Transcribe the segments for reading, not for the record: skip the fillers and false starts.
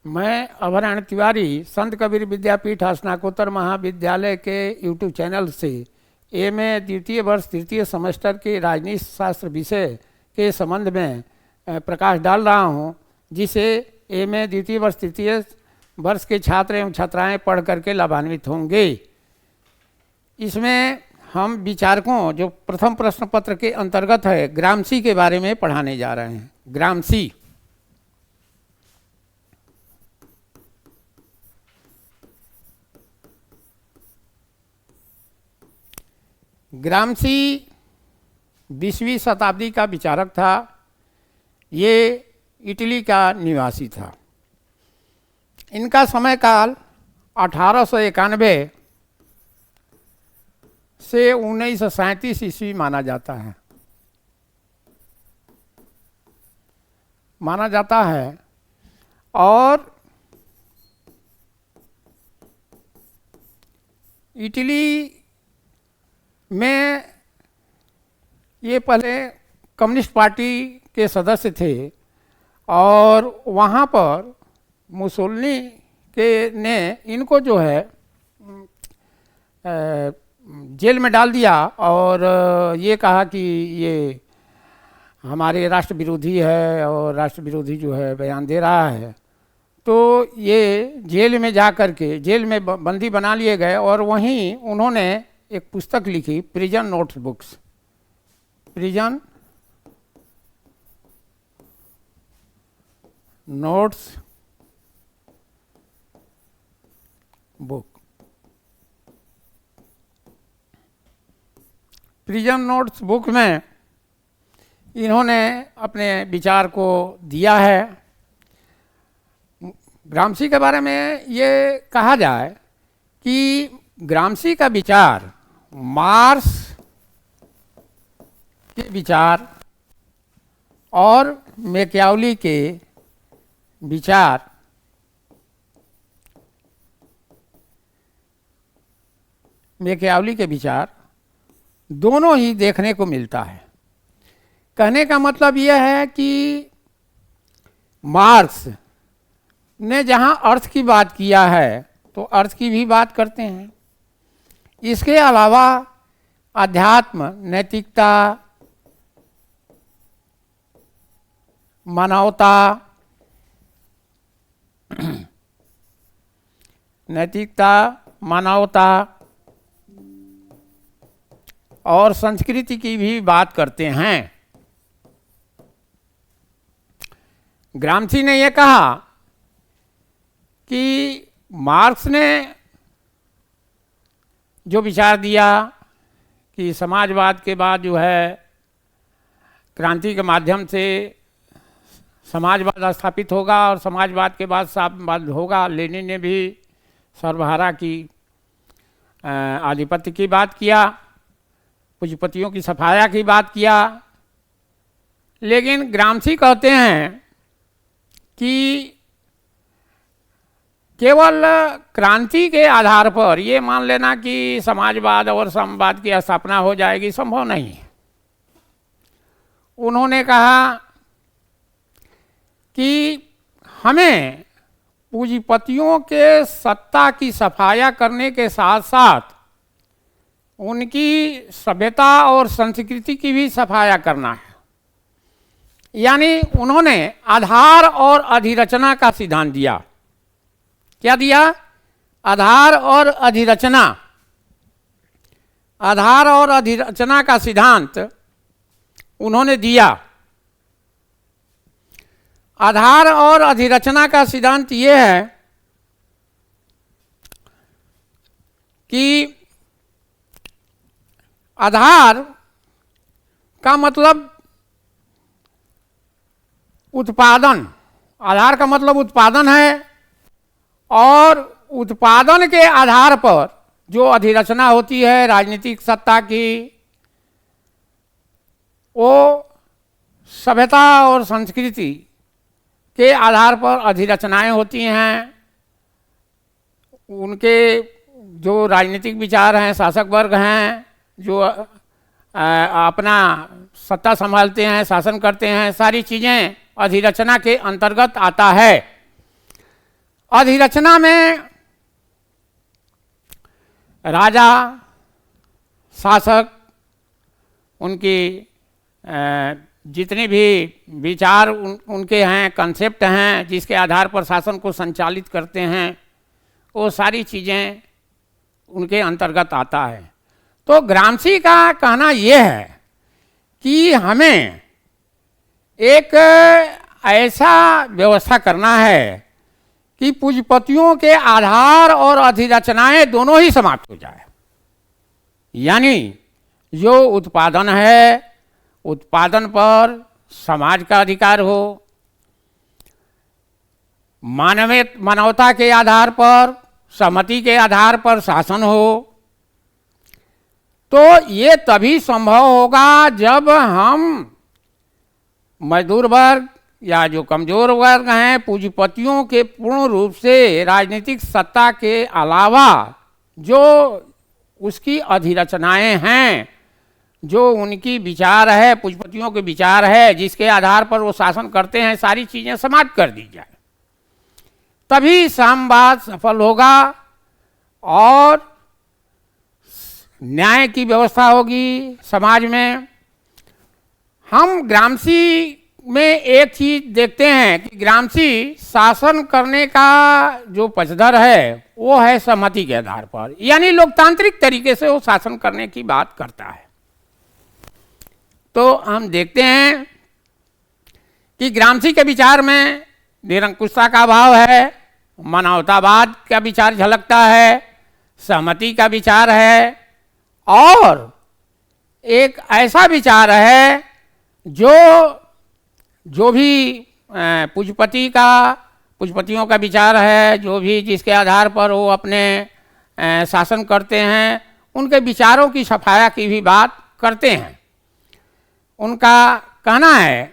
मैं अभयनारायण तिवारी संत कबीर विद्यापीठ स्नातकोत्तर महाविद्यालय के यूट्यूब चैनल से एमए द्वितीय वर्ष तृतीय सेमेस्टर के राजनीति शास्त्र विषय के संबंध में प्रकाश डाल रहा हूं, जिसे एमए द्वितीय वर्ष तृतीय वर्ष के छात्र एवं छात्राएं पढ़ करके लाभान्वित होंगे। इसमें हम विचारकों जो प्रथम प्रश्न पत्र के अंतर्गत है ग्रामसी के बारे में पढ़ाने जा रहे हैं। ग्रामसी ग्रामसी 20वीं शताब्दी का विचारक था। ये इटली का निवासी था। इनका समय काल 1891 से 1937 ईस्वी माना जाता है और इटली में ये पहले कम्युनिस्ट पार्टी के सदस्य थे और वहाँ पर मुसोलिनी के ने इनको जो है जेल में डाल दिया और ये कहा कि ये हमारे राष्ट्र विरोधी है और राष्ट्र विरोधी जो है बयान दे रहा है। तो ये जेल में जा कर के जेल में बंदी बना लिए गए और वहीं उन्होंने एक पुस्तक लिखी, prison notes books, prison notes book. Prison notes book में इन्होंने अपने विचार को दिया है। ग्रामसी के बारे में ये कहा जाए कि ग्रामसी का विचार मार्क्स के विचार और मैकियावेली के विचार दोनों ही देखने को मिलता है। कहने का मतलब यह है कि मार्क्स ने जहाँ अर्थ की बात किया है तो अर्थ की भी बात करते हैं। इसके अलावा अध्यात्म, नैतिकता, मानवता और संस्कृति की भी बात करते हैं। ग्रामसी ने यह कहा कि मार्क्स ने जो विचार दिया कि समाजवाद के बाद जो है क्रांति के माध्यम से समाजवाद स्थापित होगा और समाजवाद के बाद साम्यवाद होगा। लेनिन ने भी सर्वहारा की आधिपत्य की बात किया, पूंजीपतियों की सफाया की बात किया। लेकिन ग्रामसी कहते हैं कि केवल क्रांति के आधार पर ये मान लेना कि समाजवाद और साम्यवाद की स्थापना हो जाएगी, संभव नहीं है। उन्होंने कहा कि हमें पूंजीपतियों के सत्ता की सफाया करने के साथ साथ उनकी सभ्यता और संस्कृति की भी सफाया करना है। यानी उन्होंने आधार और अधिरचना का सिद्धांत दिया। क्या दिया? आधार और अधिरचना। आधार और अधिरचना का सिद्धांत उन्होंने दिया। आधार और अधिरचना का सिद्धांत ये है कि आधार का मतलब उत्पादन, आधार का मतलब उत्पादन है और उत्पादन के आधार पर जो अधिरचना होती है राजनीतिक सत्ता की, वो सभ्यता और संस्कृति के आधार पर अधिरचनाएं होती हैं। उनके जो राजनीतिक विचार हैं, शासक वर्ग हैं जो अपना सत्ता संभालते हैं, शासन करते हैं, सारी चीज़ें अधिरचना के अंतर्गत आता है। अधिरचना में राजा, शासक, उनकी जितने भी विचार उनके हैं, कंसेप्ट हैं, जिसके आधार पर शासन को संचालित करते हैं, वो सारी चीज़ें उनके अंतर्गत आता है। तो ग्रामसी का कहना यह है कि हमें एक ऐसा व्यवस्था करना है कि पूंजीपतियों के आधार और अधिरचनाएं दोनों ही समाप्त हो जाए। यानी जो उत्पादन है, उत्पादन पर समाज का अधिकार हो, मानवता के आधार पर, सहमति के आधार पर शासन हो। तो ये तभी संभव होगा जब हम मजदूर वर्ग या जो कमजोर वर्ग हैं, पूंजीपतियों के पूर्ण रूप से राजनीतिक सत्ता के अलावा जो उसकी अधिरचनाएं हैं, जो उनकी विचार है, पूंजीपतियों के विचार है, जिसके आधार पर वो शासन करते हैं, सारी चीज़ें समाप्त कर दी जाए, तभी साम्यवाद सफल होगा और न्याय की व्यवस्था होगी समाज में। हम ग्रामसी में एक चीज देखते हैं कि ग्रामसी शासन करने का जो पक्षधर है वो है सहमति के आधार पर, यानी लोकतांत्रिक तरीके से वो शासन करने की बात करता है। तो हम देखते हैं कि ग्रामसी के विचार में निरंकुशता का अभाव है, मानवतावाद का विचार झलकता है, सहमति का विचार है, और एक ऐसा विचार है जो भी पूंजीपतियों का विचार है, जो भी जिसके आधार पर वो अपने शासन करते हैं, उनके विचारों की सफाया की भी बात करते हैं। उनका कहना है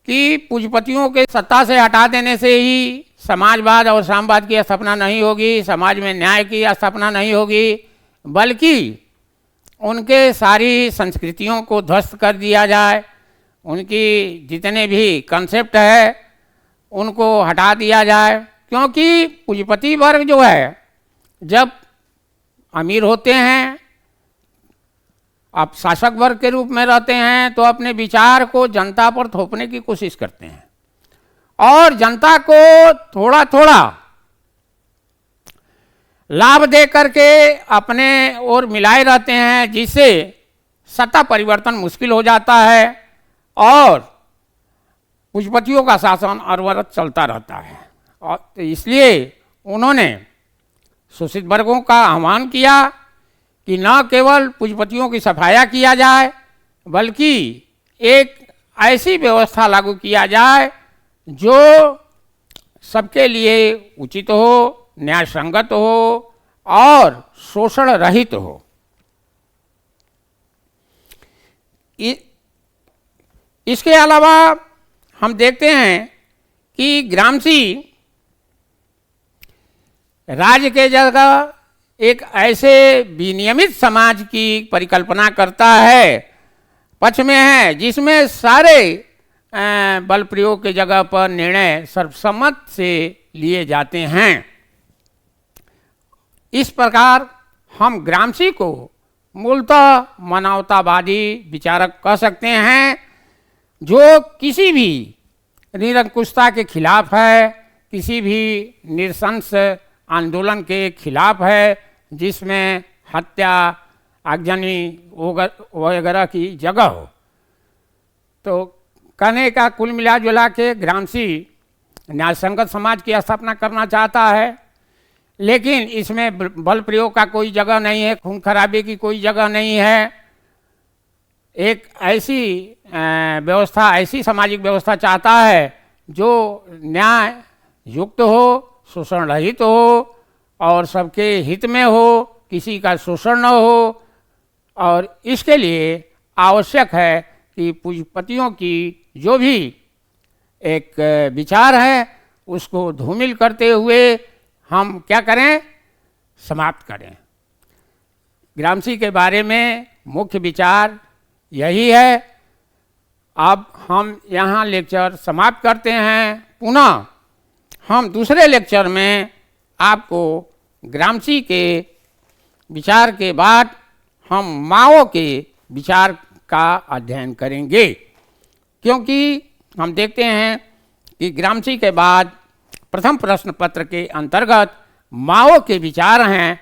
कि पूंजीपतियों के सत्ता से हटा देने से ही समाजवाद और साम्यवाद की स्थापना नहीं होगी, समाज में न्याय की स्थापना नहीं होगी, बल्कि उनके सारी संस्कृतियों को ध्वस्त कर दिया जाए, उनकी जितने भी कंसेप्ट है उनको हटा दिया जाए। क्योंकि पूंजीपति वर्ग जो है जब अमीर होते हैं, अब शासक वर्ग के रूप में रहते हैं, तो अपने विचार को जनता पर थोपने की कोशिश करते हैं और जनता को थोड़ा थोड़ा लाभ दे करके अपने ओर मिलाए रहते हैं, जिससे सत्ता परिवर्तन मुश्किल हो जाता है और पूंजीपतियों का शासन अनवरत चलता रहता है। और तो इसलिए उन्होंने शोषित वर्गों का आह्वान किया कि न केवल पूंजीपतियों की सफाया किया जाए, बल्कि एक ऐसी व्यवस्था लागू किया जाए जो सबके लिए उचित हो, न्याय संगत हो और शोषण रहित हो। इसके अलावा हम देखते हैं कि ग्रामसी राज्य के जगह एक ऐसे विनियमित समाज की परिकल्पना करता है, पक्ष में है, जिसमें सारे बल प्रयोग के जगह पर निर्णय सर्वसम्मत से लिए जाते हैं। इस प्रकार हम ग्रामसी को मूलतः मानवतावादी विचारक कह सकते हैं, जो किसी भी निरंकुशता के खिलाफ है, किसी भी निरसंस आंदोलन के खिलाफ है, जिसमें हत्या, आगजनी वगैरह की जगह हो। तो कहने का कुल मिला जुला के ग्रामसी न्याय संगत समाज की स्थापना करना चाहता है, लेकिन इसमें बल प्रयोग का कोई जगह नहीं है, खून खराबे की कोई जगह नहीं है। एक ऐसी व्यवस्था, ऐसी सामाजिक व्यवस्था चाहता है जो न्याय युक्त हो, शोषण रहित हो और सबके हित में हो, किसी का शोषण न हो। और इसके लिए आवश्यक है कि पूंजीपतियों की जो भी एक विचार है उसको धूमिल करते हुए हम क्या करें, समाप्त करें। ग्रामसी के बारे में मुख्य विचार यही है। अब हम यहाँ लेक्चर समाप्त करते हैं। पुनः हम दूसरे लेक्चर में आपको ग्रामसी के विचार के बाद हम माओ के विचार का अध्ययन करेंगे, क्योंकि हम देखते हैं कि ग्रामसी के बाद प्रथम प्रश्न पत्र के अंतर्गत माओ के विचार हैं,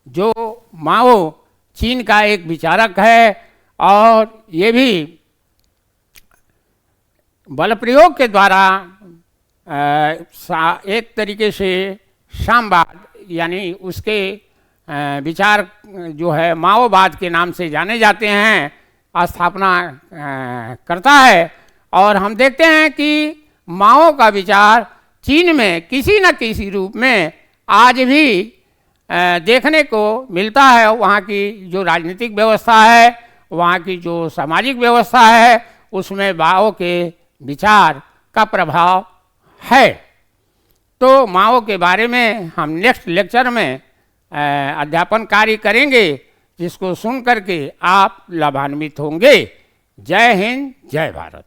जो माओ चीन का एक विचारक है और ये भी बल प्रयोग के द्वारा एक तरीके से साम्यवाद यानी उसके विचार जो है माओवाद के नाम से जाने जाते हैं, स्थापना करता है। और हम देखते हैं कि माओ का विचार चीन में किसी न किसी रूप में आज भी देखने को मिलता है। वहाँ की जो राजनीतिक व्यवस्था है, वहाँ की जो सामाजिक व्यवस्था है, उसमें माओ के विचार का प्रभाव है। तो माओ के बारे में हम नेक्स्ट लेक्चर में अध्यापन कार्य करेंगे, जिसको सुन करके आप लाभान्वित होंगे। जय हिंद, जय भारत।